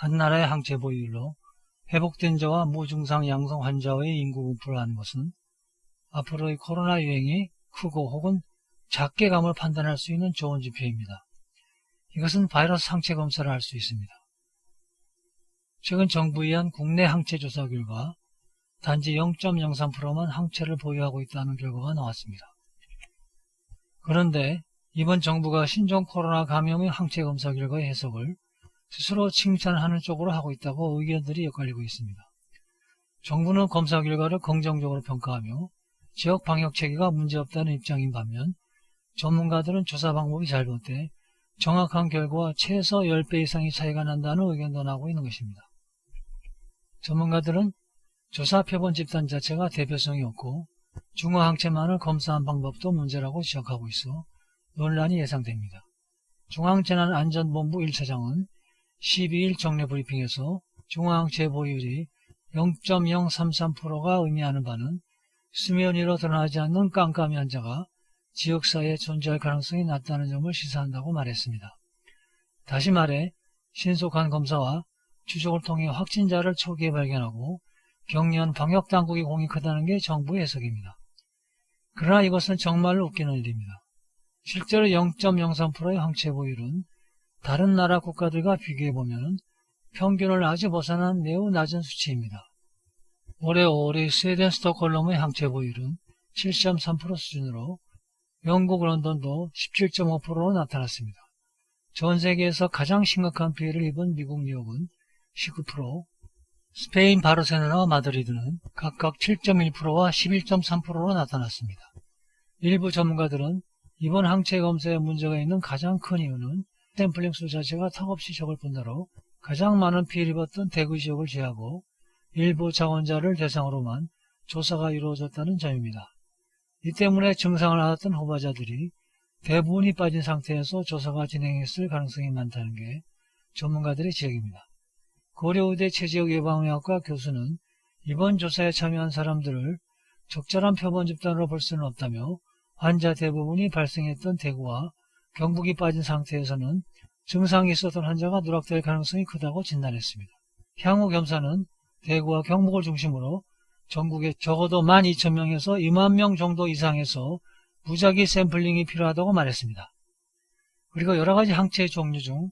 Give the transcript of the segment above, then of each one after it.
한 나라의 항체 보유율로 회복된 자와 무증상 양성 환자의 인구 분포를 하는 것은 앞으로의 코로나 유행이 크고 혹은 작게 감을 판단할 수 있는 좋은 지표입니다. 이것은 바이러스 항체 검사를 할 수 있습니다. 최근 정부에 의한 국내 항체 조사 결과 단지 0.03%만 항체를 보유하고 있다는 결과가 나왔습니다. 그런데 이번 정부가 신종 코로나 감염의 항체 검사 결과의 해석을 스스로 칭찬하는 쪽으로 하고 있다고 의견들이 엇갈리고 있습니다. 정부는 검사 결과를 긍정적으로 평가하며 지역 방역 체계가 문제없다는 입장인 반면 전문가들은 조사 방법이 잘못돼 정확한 결과와 최소 10배 이상의 차이가 난다는 의견도 나오고 있는 것입니다. 전문가들은 조사 표본 집단 자체가 대표성이 없고 중화항체만을 검사한 방법도 문제라고 지적하고 있어 논란이 예상됩니다. 중앙재난안전본부 1차장은 12일 정례 브리핑에서 중화항체 보유율이 0.033%가 의미하는 바는 수면 위로 드러나지 않는 깜깜이 환자가 지역사회에 존재할 가능성이 낮다는 점을 시사한다고 말했습니다. 다시 말해 신속한 검사와 추적을 통해 확진자를 초기에 발견하고 격려한 방역당국의 공이 크다는 게 정부의 해석입니다. 그러나 이것은 정말로 웃기는 일입니다. 실제로 0.03%의 항체 보유율은 다른 나라 국가들과 비교해보면 평균을 아주 벗어난 매우 낮은 수치입니다. 올해 5월의 스웨덴 스톡홀름의 항체 보유율은 7.3% 수준으로 영국 런던도 17.5%로 나타났습니다. 전 세계에서 가장 심각한 피해를 입은 미국 뉴욕은 19%, 스페인 바르셀로나와 마드리드는 각각 7.1%와 11.3%로 나타났습니다. 일부 전문가들은 이번 항체 검사에 문제가 있는 가장 큰 이유는 샘플링 수 자체가 턱없이 적을 뿐더러 가장 많은 피해를 입었던 대구 지역을 제외하고 일부 자원자를 대상으로만 조사가 이루어졌다는 점입니다. 이 때문에 증상을 앓았던 후보자들이 대부분이 빠진 상태에서 조사가 진행했을 가능성이 많다는 게 전문가들의 지적입니다. 고려의대 체지역예방의학과 교수는 이번 조사에 참여한 사람들을 적절한 표본 집단으로 볼 수는 없다며 환자 대부분이 발생했던 대구와 경북이 빠진 상태에서는 증상이 있었던 환자가 누락될 가능성이 크다고 진단했습니다. 향후 겸사는 대구와 경북을 중심으로 전국에 적어도 12,000명에서 20,000명 정도 이상에서 무작위 샘플링이 필요하다고 말했습니다. 그리고 여러가지 항체 종류 중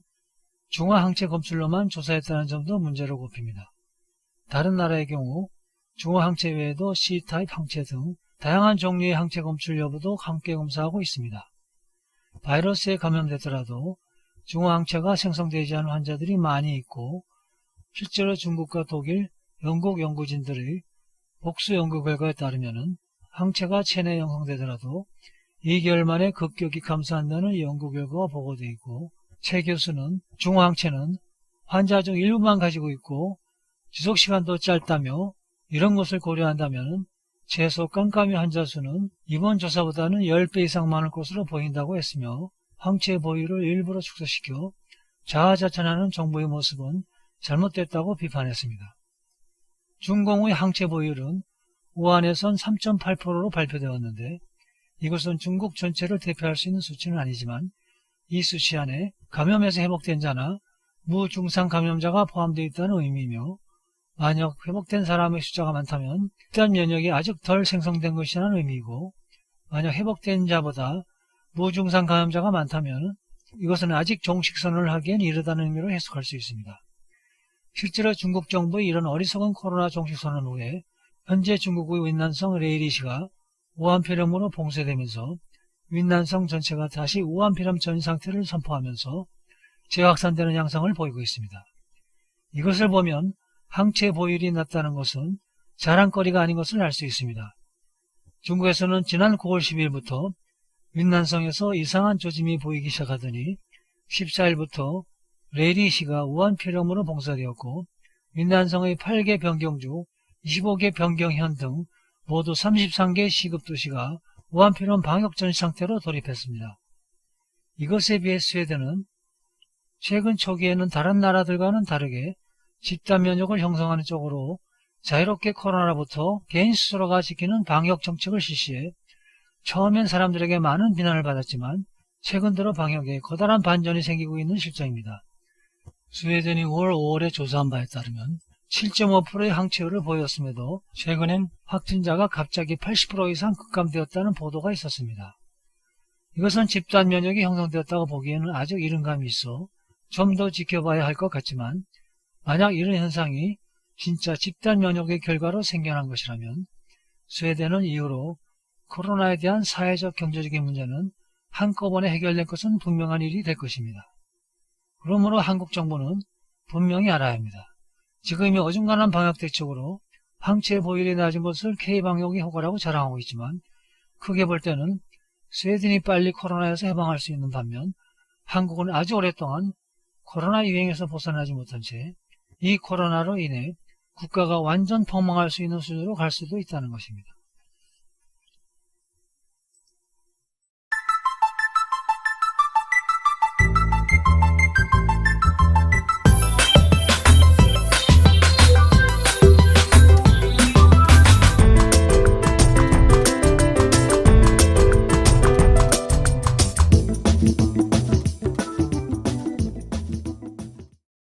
중화항체 검출로만 조사했다는 점도 문제로 꼽힙니다. 다른 나라의 경우 중화항체 외에도 C타입 항체 등 다양한 종류의 항체 검출 여부도 함께 검사하고 있습니다. 바이러스에 감염되더라도 중화항체가 생성되지 않은 환자들이 많이 있고 실제로 중국과 독일, 영국 연구진들의 복수 연구 결과에 따르면 항체가 체내에 형성되더라도 2개월 만에 급격히 감소한다는 연구 결과가 보고되어 있고 최 교수는 중화항체는 환자 중 일부만 가지고 있고 지속시간도 짧다며 이런 것을 고려한다면 최소 깜깜이 환자 수는 이번 조사보다는 10배 이상 많을 것으로 보인다고 했으며 항체 보유를 일부러 축소시켜 자아자찬하는 정부의 모습은 잘못됐다고 비판했습니다. 중공의 항체 보유율은 우한에선 3.8%로 발표되었는데 이것은 중국 전체를 대표할 수 있는 수치는 아니지만 이 수치 안에 감염에서 회복된 자나 무증상 감염자가 포함되어 있다는 의미이며 만약 회복된 사람의 숫자가 많다면 집단 면역이 아직 덜 생성된 것이라는 의미이고 만약 회복된 자보다 무증상 감염자가 많다면 이것은 아직 종식 선언을 하기엔 이르다는 의미로 해석할 수 있습니다. 실제로 중국 정부의 이런 어리석은 코로나 종식 선언 후에 현재 중국의 윈난성 레이리시가 우한폐렴으로 봉쇄되면서 윈난성 전체가 다시 우한폐렴 전 상태를 선포하면서 재확산되는 양상을 보이고 있습니다. 이것을 보면 항체 보유율이 낮다는 것은 자랑거리가 아닌 것을 알 수 있습니다. 중국에서는 지난 9월 10일부터 윈난성에서 이상한 조짐이 보이기 시작하더니 14일부터 레이리시가 우한폐렴으로 봉쇄되었고 윈난성의 8개 변경주, 25개 변경현 등 모두 33개 시급도시가 우한폐렴 방역전 상태로 돌입했습니다. 이것에 비해 스웨덴은 최근 초기에는 다른 나라들과는 다르게 집단 면역을 형성하는 쪽으로 자유롭게 코로나로부터 개인 스스로가 지키는 방역 정책을 실시해 처음엔 사람들에게 많은 비난을 받았지만 최근 들어 방역에 커다란 반전이 생기고 있는 실정입니다. 스웨덴이 올 5월에 조사한 바에 따르면 7.5%의 항체율을 보였음에도 최근엔 확진자가 갑자기 80% 이상 급감되었다는 보도가 있었습니다. 이것은 집단 면역이 형성되었다고 보기에는 아직 이른 감이 있어 좀 더 지켜봐야 할 것 같지만, 만약 이런 현상이 진짜 집단 면역의 결과로 생겨난 것이라면 스웨덴은 이후로 코로나에 대한 사회적 경제적인 문제는 한꺼번에 해결될 것은 분명한 일이 될 것입니다. 그러므로 한국 정부는 분명히 알아야 합니다. 지금 이 어중간한 방역 대책으로 항체 보율이 낮은 것을 K방역이 효과라고 자랑하고 있지만, 크게 볼 때는 스웨덴이 빨리 코로나에서 해방할 수 있는 반면 한국은 아주 오랫동안 코로나 유행에서 벗어나지 못한 채 이 코로나로 인해 국가가 완전 폭망할 수 있는 수준으로 갈 수도 있다는 것입니다.